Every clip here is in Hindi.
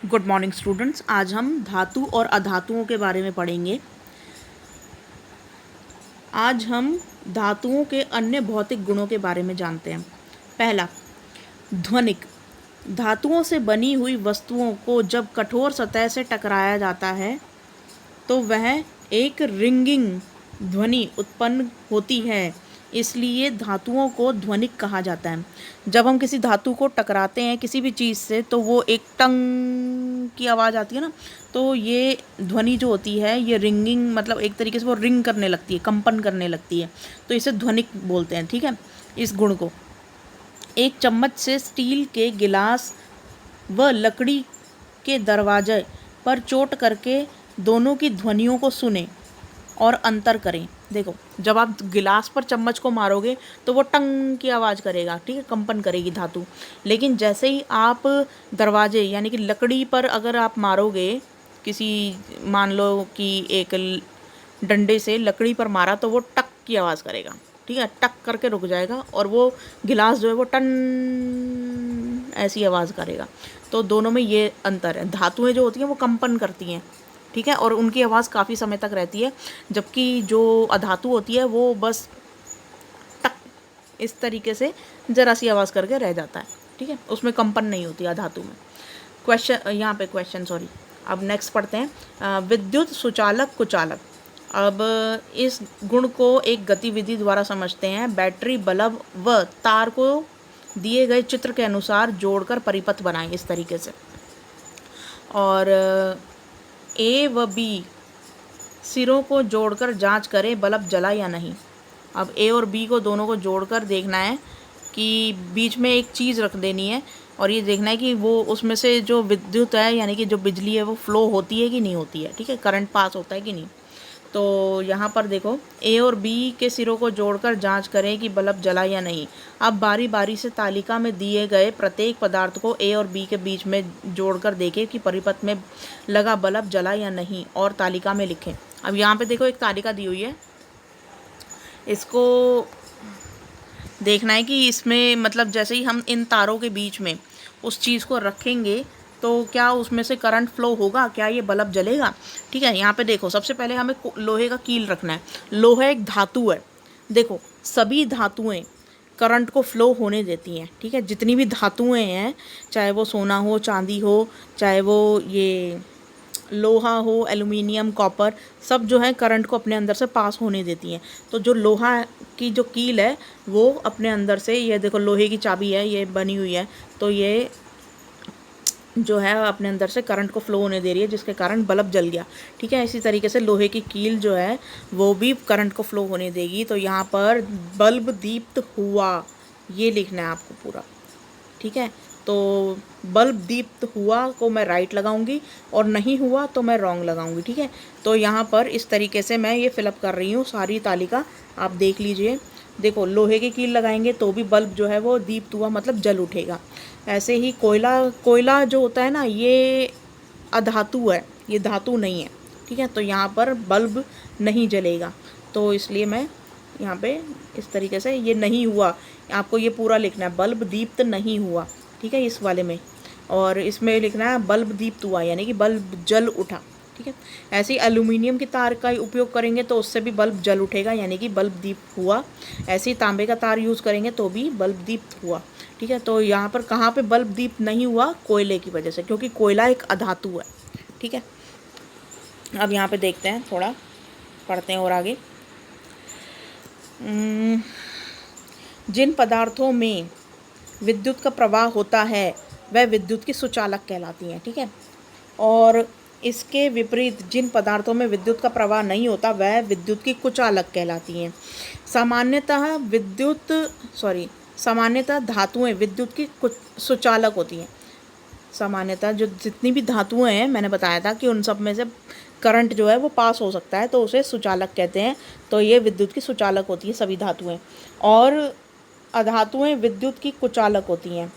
Good morning students. आज हम धातु और अधातुओं के बारे में पढ़ेंगे। आज हम धातुओं के अन्य भौतिक गुणों के बारे में जानते हैं। पहला, ध्वनिक। धातुओं से बनी हुई वस्तुओं को जब कठोर सतह से टकराया जाता है तो वह एक रिंगिंग ध्वनि उत्पन्न होती है, इसलिए धातुओं को ध्वनिक कहा जाता है। जब हम किसी धातु को टकराते हैं किसी भी चीज़ से तो वो एक टंग की आवाज़ आती है ना, तो ये ध्वनि जो होती है ये रिंगिंग, मतलब एक तरीके से वो रिंग करने लगती है, कंपन करने लगती है, तो इसे ध्वनिक बोलते हैं। ठीक है, इस गुण को। एक चम्मच से स्टील के गिलास व लकड़ी के दरवाजे पर चोट करके दोनों की ध्वनियों को सुने और अंतर करें। देखो, जब आप गिलास पर चम्मच को मारोगे तो वो टंग की आवाज़ करेगा, ठीक है, कंपन करेगी धातु। लेकिन जैसे ही आप दरवाजे यानी कि लकड़ी पर अगर आप मारोगे, किसी मान लो कि एक डंडे से लकड़ी पर मारा तो वो टक की आवाज़ करेगा, ठीक है, टक करके रुक जाएगा और वो गिलास जो है वो टन ऐसी आवाज़ करेगा। तो दोनों में ये अंतर है। धातुएं जो होती हैं वो कंपन करती हैं, ठीक है, और उनकी आवाज़ काफ़ी समय तक रहती है, जबकि जो अधातु होती है वो बस टक इस तरीके से ज़रा सी आवाज़ करके रह जाता है, ठीक है, उसमें कंपन नहीं होती अधातु में। यहाँ पे क्वेश्चन, सॉरी। अब नेक्स्ट पढ़ते हैं, विद्युत सुचालक कुचालक। अब इस गुण को एक गतिविधि द्वारा समझते हैं। बैटरी, बल्ब व तार को दिए गए चित्र के अनुसार जोड़कर परिपथ बनाएं इस तरीके से, और ए व बी सिरों को जोड़कर जांच करें बल्ब जला या नहीं। अब ए और बी को दोनों को जोड़कर देखना है कि बीच में एक चीज़ रख देनी है और ये देखना है कि वो उसमें से जो विद्युत है यानी कि जो बिजली है वो फ्लो होती है कि नहीं होती है, ठीक है, करंट पास होता है कि नहीं। तो यहाँ पर देखो, ए और बी के सिरों को जोड़कर जांच करें कि बल्ब जला या नहीं। अब बारी बारी से तालिका में दिए गए प्रत्येक पदार्थ को ए और बी के बीच में जोड़कर देखें कि परिपथ में लगा बल्ब जला या नहीं और तालिका में लिखें। अब यहाँ पे देखो एक तालिका दी हुई है, इसको देखना है कि इसमें मतलब जैसे ही हम इन तारों के बीच में उस चीज़ को रखेंगे तो क्या उसमें से करंट फ्लो होगा, क्या ये बल्ब जलेगा। ठीक है, यहाँ पे देखो, सबसे पहले हमें लोहे का कील रखना है। लोहा एक धातु है। देखो, सभी धातुएं करंट को फ्लो होने देती हैं, ठीक है, जितनी भी धातुएं हैं, चाहे वो सोना हो, चांदी हो, चाहे वो ये लोहा हो, एल्युमिनियम, कॉपर, सब जो है करंट को अपने अंदर से पास होने देती हैं। तो जो लोहा की जो कील है वो अपने अंदर से, ये देखो लोहे की चाबी है, ये बनी हुई है, तो ये जो है अपने अंदर से करंट को फ्लो होने दे रही है, जिसके कारण बल्ब जल गया। ठीक है, इसी तरीके से लोहे की कील जो है वो भी करंट को फ्लो होने देगी। तो यहाँ पर बल्ब दीप्त हुआ, ये लिखना है आपको पूरा, ठीक है। तो बल्ब दीप्त हुआ को मैं राइट लगाऊंगी और नहीं हुआ तो मैं रॉन्ग लगाऊंगी, ठीक है। तो यहाँ पर इस तरीके से मैं ये फिलअप कर रही हूँ सारी तालिका, आप देख लीजिए। देखो, लोहे की कील लगाएंगे तो भी बल्ब जो है वो दीप्त हुआ मतलब जल उठेगा। ऐसे ही कोयला जो होता है ना, ये अधातु है, ये धातु नहीं है, ठीक है, तो यहाँ पर बल्ब नहीं जलेगा। तो इसलिए मैं यहाँ पे इस तरीके से, ये नहीं हुआ, आपको ये पूरा लिखना है, बल्ब दीप्त नहीं हुआ, ठीक है, इस वाले में। और इसमें लिखना है बल्ब दीप्त हुआ यानी कि बल्ब जल उठा, ठीक है। ऐसे ही एल्यूमिनियम की तार का उपयोग करेंगे तो उससे भी बल्ब जल उठेगा यानी कि बल्ब दीप्त हुआ। ऐसे ही तांबे का तार यूज़ करेंगे तो भी बल्ब दीप्त हुआ, ठीक है। तो यहाँ पर कहाँ पे बल्ब दीप्त नहीं हुआ, कोयले की वजह से, क्योंकि कोयला एक अधातु है, ठीक है। अब यहाँ पे देखते हैं, थोड़ा पढ़ते हैं और आगे। जिन पदार्थों में विद्युत का प्रवाह होता है वह विद्युत की सुचालक कहलाती हैं, ठीक है। और इसके विपरीत जिन पदार्थों में विद्युत का प्रवाह नहीं होता वह विद्युत की कुचालक कहलाती हैं। सामान्यतः धातुएं विद्युत की सुचालक होती हैं। सामान्यतः जो जितनी भी धातुएं हैं, मैंने बताया था कि उन सब में से करंट जो है वो पास हो सकता है, तो उसे सुचालक कहते हैं। तो ये विद्युत की सुचालक होती है सभी धातुएं, और अधातुएं विद्युत की कुचालक होती हैं।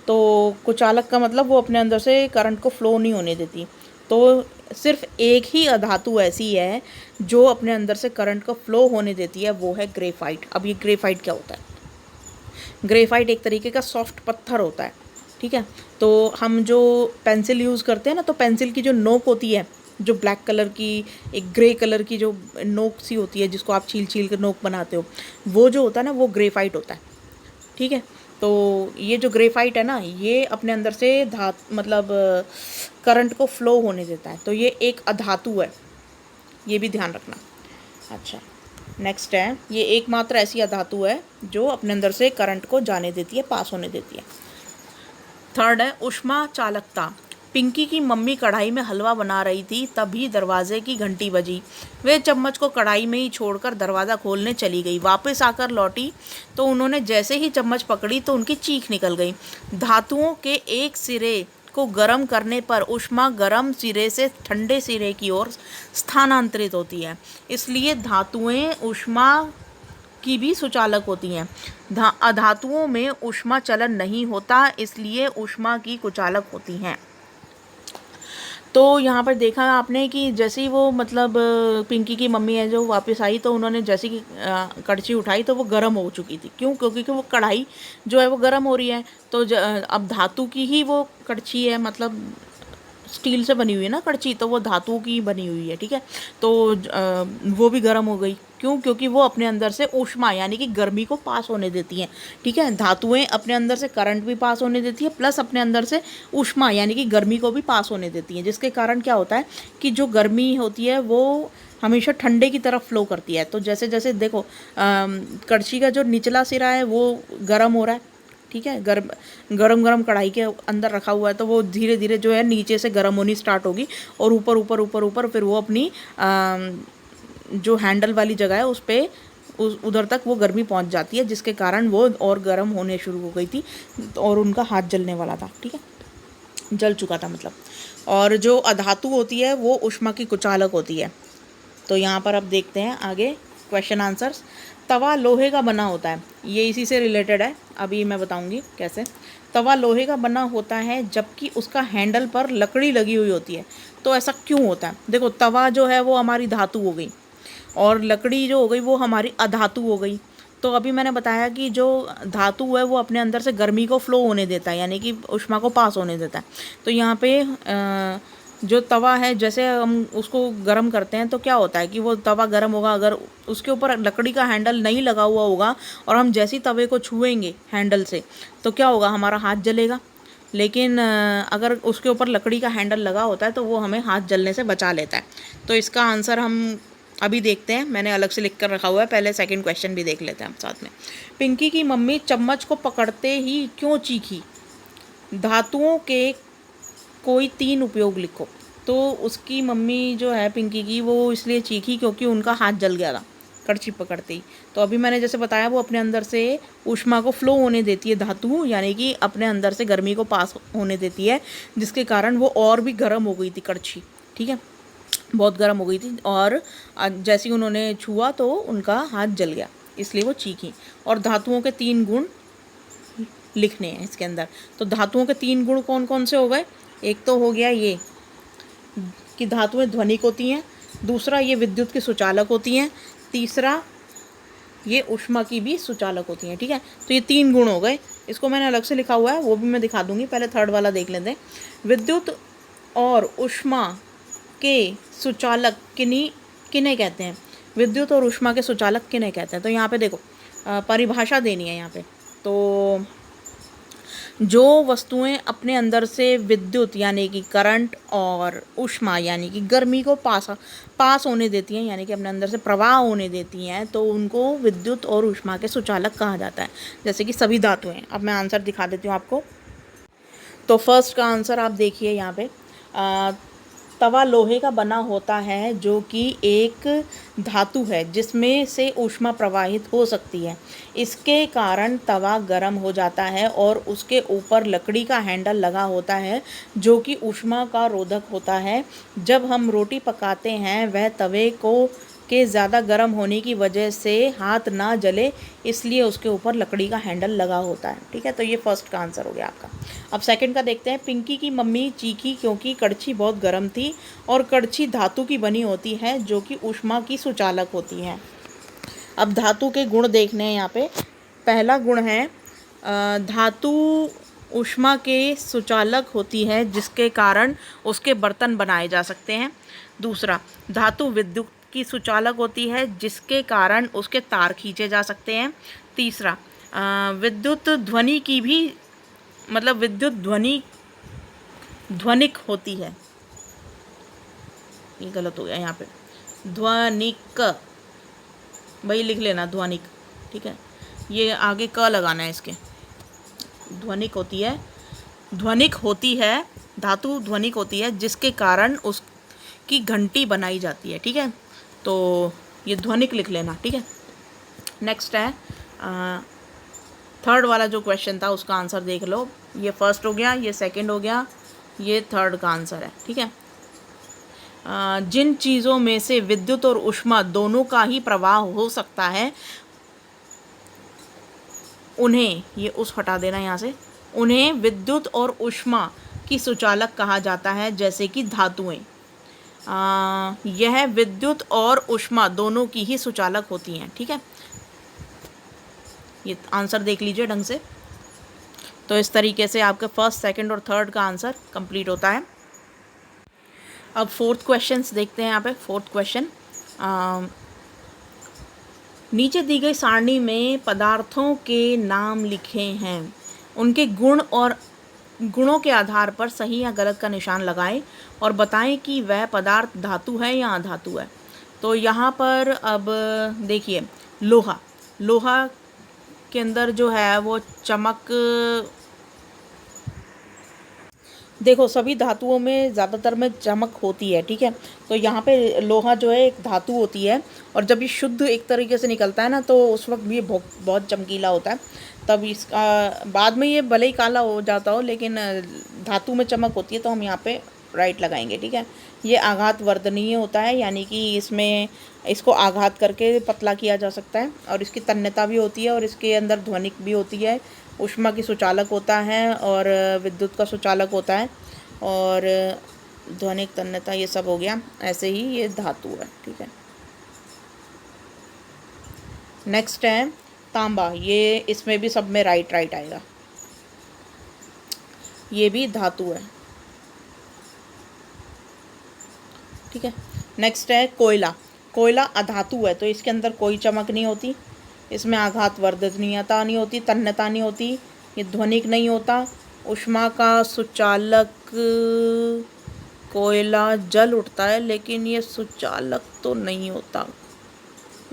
तो कुचालक का मतलब वो अपने अंदर से करंट को फ्लो नहीं होने देती। तो सिर्फ एक ही अधातु ऐसी है जो अपने अंदर से करंट को फ्लो होने देती है, वो है ग्रेफाइट। अब ये ग्रेफाइट क्या होता है? ग्रेफाइट एक तरीके का सॉफ्ट पत्थर होता है, ठीक है। तो हम जो पेंसिल यूज़ करते हैं ना, तो पेंसिल की जो नोक होती है, जो ब्लैक कलर की, एक ग्रे कलर की जो नोक सी होती है जिसको आप छील छील कर नोक बनाते हो, वो जो होता है ना वो ग्रेफाइट होता है। ठीक है। तो ये जो ग्रेफाइट है ना, ये अपने अंदर से मतलब करंट को फ्लो होने देता है। तो ये एक अधातु है, ये भी ध्यान रखना। अच्छा, नेक्स्ट है, ये एकमात्र ऐसी अधातु है जो अपने अंदर से करंट को जाने देती है, पास होने देती है। थर्ड है ऊष्मा चालकता। पिंकी की मम्मी कढ़ाई में हलवा बना रही थी, तभी दरवाजे की घंटी बजी। वे चम्मच को कढ़ाई में ही छोड़कर दरवाज़ा खोलने चली गई। वापस आकर लौटी तो उन्होंने जैसे ही चम्मच पकड़ी तो उनकी चीख निकल गई। धातुओं के एक सिरे को गर्म करने पर ऊष्मा गर्म सिरे से ठंडे सिरे की ओर स्थानांतरित होती है, इसलिए धातुएं ऊष्मा की भी सुचालक होती हैं। अधातुओं में ऊष्मा चलन नहीं होता, इसलिए ऊष्मा की कुचालक होती हैं। तो यहाँ पर देखा आपने कि जैसे ही वो मतलब पिंकी की मम्मी है जो वापस आई, तो उन्होंने जैसे कि कड़छी उठाई तो वो गर्म हो चुकी थी। क्यों? क्योंकि वो कढ़ाई जो है वो गर्म हो रही है। तो अब धातु की ही वो कड़छी है, मतलब स्टील से बनी हुई है ना कड़छी, तो वो धातु की बनी हुई है। ठीक है। तो वो भी गर्म हो गई। क्यों? क्योंकि वो अपने अंदर से ऊष्मा यानी कि गर्मी को पास होने देती हैं। ठीक है। धातुएं अपने अंदर से करंट भी पास होने देती है, प्लस अपने अंदर से ऊष्मा यानी कि गर्मी को भी पास होने देती हैं, जिसके कारण क्या होता है कि जो गर्मी होती है वो हमेशा ठंडे की तरफ फ्लो करती है। तो जैसे जैसे देखो कड़छी का जो निचला सिरा है वो गर्म हो रहा है। ठीक है। गरम कढ़ाई के अंदर रखा हुआ है, तो वो धीरे धीरे जो है नीचे से गर्म होनी स्टार्ट होगी, और ऊपर ऊपर ऊपर ऊपर फिर वो अपनी जो हैंडल वाली जगह है उस पर उधर तक वो गर्मी पहुंच जाती है, जिसके कारण वो और गर्म होने शुरू हो गई थी और उनका हाथ जलने वाला था। ठीक है, जल चुका था मतलब। और जो अधातु होती है वो ऊष्मा की कुचालक होती है। तो यहाँ पर अब देखते हैं आगे क्वेश्चन आंसर्स। तवा लोहे का बना होता है, ये इसी से रिलेटेड है, अभी मैं बताऊंगी कैसे। तवा लोहे का बना होता है जबकि उसका हैंडल पर लकड़ी लगी हुई होती है। तो ऐसा क्यों होता है? देखो, तवा जो है वो हमारी धातु हो गई, और लकड़ी जो हो गई वो हमारी अधातु हो गई। तो अभी मैंने बताया कि जो धातु है वो अपने अंदर से गर्मी को फ्लो होने देता है, यानी कि ऊष्मा को पास होने देता है। तो यहाँ पे जो तवा है, जैसे हम उसको गर्म करते हैं तो क्या होता है कि वो तवा गर्म होगा, अगर उसके ऊपर लकड़ी का हैंडल नहीं लगा हुआ होगा और हम जैसी तवे को छुएंगे हैंडल से तो क्या होगा, हमारा हाथ जलेगा। लेकिन अगर उसके ऊपर लकड़ी का हैंडल लगा होता है तो वो हमें हाथ जलने से बचा लेता है। तो इसका आंसर हम अभी देखते हैं, मैंने अलग से लिख कर रखा हुआ है, पहले सेकंड क्वेश्चन भी देख लेते हैं हम साथ में। पिंकी की मम्मी चम्मच को पकड़ते ही क्यों चीखी? धातुओं के कोई 3 उपयोग लिखो। तो उसकी मम्मी जो है पिंकी की, वो इसलिए चीखी क्योंकि उनका हाथ जल गया था कड़छी पकड़ते ही। तो अभी मैंने जैसे बताया वो अपने अंदर से ऊष्मा को फ्लो होने देती है धातु, यानी कि अपने अंदर से गर्मी को पास होने देती है, जिसके कारण वो और भी गर्म हो गई थी कड़छी। ठीक है, बहुत गर्म हो गई थी, और जैसे ही उन्होंने छुआ तो उनका हाथ जल गया, इसलिए वो चीखी। और धातुओं के 3 गुण लिखने हैं इसके अंदर। तो धातुओं के 3 गुण कौन कौन से हो गए? एक तो हो गया ये कि धातुएं ध्वनिक होती हैं, दूसरा ये विद्युत की सुचालक होती हैं, तीसरा ये ऊष्मा की भी सुचालक होती हैं। ठीक है, तो ये 3 गुण हो गए। इसको मैंने अलग से लिखा हुआ है, वो भी मैं दिखा दूंगी, पहले थर्ड वाला देख लेते हैं। विद्युत और ऊष्मा के सुचालक किन्हें कहते हैं? विद्युत और ऊष्मा के सुचालक किन्हें कहते हैं? तो यहाँ पे देखो परिभाषा देनी है यहाँ पे। तो जो वस्तुएं अपने अंदर से विद्युत यानी कि करंट और ऊष्मा यानी कि गर्मी को पास होने देती हैं, यानी कि अपने अंदर से प्रवाह होने देती हैं, तो उनको विद्युत और ऊष्मा के सुचालक कहा जाता है, जैसे कि सभी धातुएं। अब मैं आंसर दिखा देती हूँ आपको। तो फर्स्ट का आंसर आप देखिए यहाँ पे, तवा लोहे का बना होता है जो कि एक धातु है जिसमें से ऊष्मा प्रवाहित हो सकती है। इसके कारण तवा गर्म हो जाता है और उसके ऊपर लकड़ी का हैंडल लगा होता है जो कि ऊष्मा का रोधक होता है। जब हम रोटी पकाते हैं वह तवे के ज़्यादा गर्म होने की वजह से हाथ ना जले, इसलिए उसके ऊपर लकड़ी का हैंडल लगा होता है। ठीक है, तो ये फर्स्ट का आंसर हो गया आपका। अब सेकंड का देखते हैं। पिंकी की मम्मी चीखी क्योंकि कड़छी बहुत गर्म थी, और कड़छी धातु की बनी होती है जो कि ऊष्मा की सुचालक होती है। अब धातु के गुण देखने हैं यहाँ पे। पहला गुण है धातु ऊष्मा के सुचालक होती है जिसके कारण उसके बर्तन बनाए जा सकते हैं। दूसरा, धातु विद्युत की सुचालक होती है जिसके कारण उसके तार खींचे जा सकते हैं। तीसरा, विद्युत ध्वनि की भी मतलब विद्युत ध्वनि ध्वनिक होती है। ये गलत हो गया यहाँ पे, ध्वनिक, वही लिख लेना ध्वनिक, ठीक है। ये आगे क लगाना है इसके, ध्वनिक होती है धातु ध्वनिक होती है जिसके कारण उसकी घंटी बनाई जाती है, ठीक है। तो ये ध्वनिक लिख लेना, ठीक है। नेक्स्ट है थर्ड वाला जो क्वेश्चन था उसका आंसर देख लो। ये फर्स्ट हो गया, ये सेकंड हो गया, ये थर्ड का आंसर है, ठीक है। जिन चीज़ों में से विद्युत और ऊष्मा दोनों का ही प्रवाह हो सकता है उन्हें, ये उस हटा देना यहाँ से, उन्हें विद्युत और ऊष्मा की सुचालक कहा जाता है, जैसे कि धातुएं। यह विद्युत और ऊष्मा दोनों की ही सुचालक होती हैं, ठीक है। ये आंसर देख लीजिए ढंग से। तो इस तरीके से आपके फर्स्ट, सेकंड और थर्ड का आंसर कंप्लीट होता है। अब फोर्थ क्वेश्चंस देखते हैं। यहाँ पे फोर्थ क्वेश्चन, नीचे दी गई सारणी में पदार्थों के नाम लिखे हैं, उनके गुण और गुणों के आधार पर सही या गलत का निशान लगाएं और बताएं कि वह पदार्थ धातु है या अधातु है। तो यहाँ पर अब देखिए, लोहा के अंदर जो है वो चमक, देखो सभी धातुओं में ज़्यादातर में चमक होती है, ठीक है। तो यहाँ पे लोहा जो है एक धातु होती है और जब ये शुद्ध एक तरीके से निकलता है ना तो उस वक्त भी ये बहुत चमकीला होता है। तब इसका बाद में ये भले ही काला हो जाता हो लेकिन धातु में चमक होती है, तो हम यहाँ पे राइट लगाएंगे, ठीक है। ये आघात वर्धनीय होता है, यानी कि इसमें इसको आघात करके पतला किया जा सकता है, और इसकी तन्यता भी होती है और इसके अंदर ध्वनिक भी होती है, ऊष्मा की सुचालक होता है और विद्युत का सुचालक होता है, और ध्वनिक, तन्यता, ये सब हो गया। ऐसे ही ये धातु है, ठीक है। नेक्स्ट है तांबा, ये इसमें भी सब में राइट आएगा, ये भी धातु है, ठीक है। नेक्स्ट है कोयला अधातु है, तो इसके अंदर कोई चमक नहीं होती, इसमें आघात वर्धनीयता नहीं होती, तन्यता नहीं होती, ये ध्वनिक नहीं होता, ऊष्मा का सुचालक, कोयला जल उठता है लेकिन ये सुचालक तो नहीं होता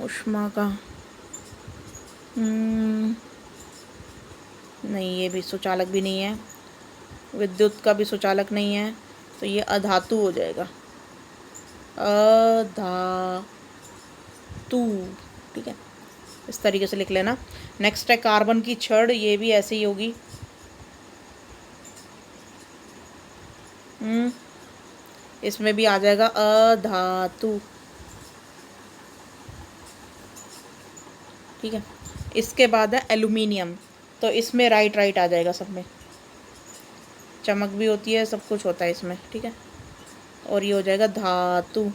ऊष्मा का, नहीं, ये भी सुचालक भी नहीं है, विद्युत का भी सुचालक नहीं है, तो ये अधातु हो जाएगा, अधातु, ठीक है। इस तरीके से लिख लेना। नेक्स्ट है कार्बन की छड़, ये भी ऐसे ही होगी, इसमें भी आ जाएगा अधातु, ठीक है। इसके बाद है एल्यूमिनियम, तो इसमें राइट आ जाएगा, सब में चमक भी होती है, सब कुछ होता है इसमें, ठीक है। और ये हो जाएगा धातु।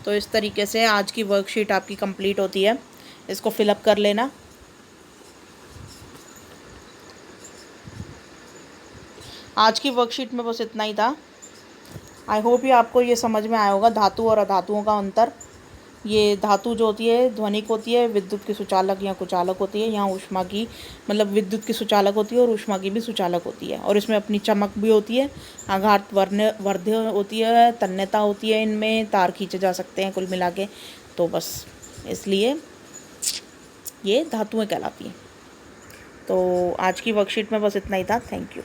तो इस तरीके से आज की वर्कशीट आपकी कंप्लीट होती है, इसको फिलअप कर लेना। आज की वर्कशीट में बस इतना ही था। आई होप ये आपको ये समझ में आया होगा, धातु और अधातुओं का अंतर। ये धातु जो होती है ध्वनिक होती है, विद्युत की सुचालक या कुचालक होती है, यहाँ ऊष्मा की मतलब विद्युत की सुचालक होती है और ऊष्मा की भी सुचालक होती है, और इसमें अपनी चमक भी होती है, आघात वर्ध्य होती है, तन्यता होती है, इनमें तार खींचे जा सकते हैं कुल मिला के। तो बस इसलिए ये धातुएं कहलाती हैं। तो आज की वर्कशीट में बस इतना ही था। Thank you.